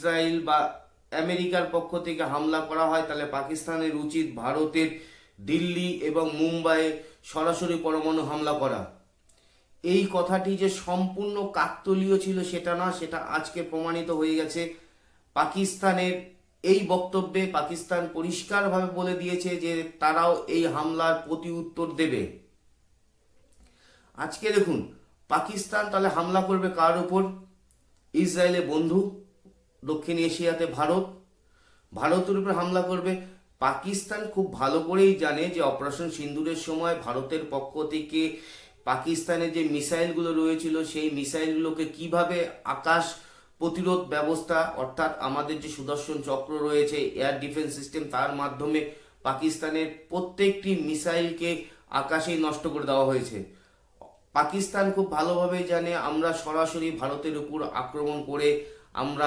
Israel বা আমেরিকার পক্ষ থেকে হামলা করা হয়, তাহলে পাকিস্তানের উচিত ভারতের দিল্লি এবং মুম্বাইয়ে সরাসরি পরমাণু হামলা করা। এই কথাটি যে সম্পূর্ণ কাকতালীয় ছিল সেটা না, সেটা আজকে প্রমাণিত হয়ে গেছে। পাকিস্তানের এই বক্তব্যে পাকিস্তান পরিষ্কারভাবে বলে দিয়েছে যে তারাও এই হামলার প্রতি উত্তর দেবে। আজকে দেখুন, পাকিস্তান তাহলে হামলা করবে কার উপর? ইসরায়েলের বন্ধু, দক্ষিণ এশিয়াতে ভারত, ভারতের উপর হামলা করবে। পাকিস্তান খুব ভালো করেই জানে যে অপারেশন সিন্দুরের সময় ভারতের পক্ষ থেকে পাকিস্তানের যে মিসাইলগুলো রয়েছিল সেই মিসাইলগুলোকে কিভাবে আকাশ প্রতিরোধ ব্যবস্থা, অর্থাৎ আমাদের যে সুদর্শন চক্র রয়েছে এয়ার ডিফেন্স সিস্টেম, তার মাধ্যমে পাকিস্তানের প্রত্যেকটি মিসাইলকে আকাশেই নষ্ট করে দেওয়া হয়েছে। পাকিস্তান খুব ভালোভাবে জানে আমরা সরাসরি ভারতের উপর আক্রমণ করে আমরা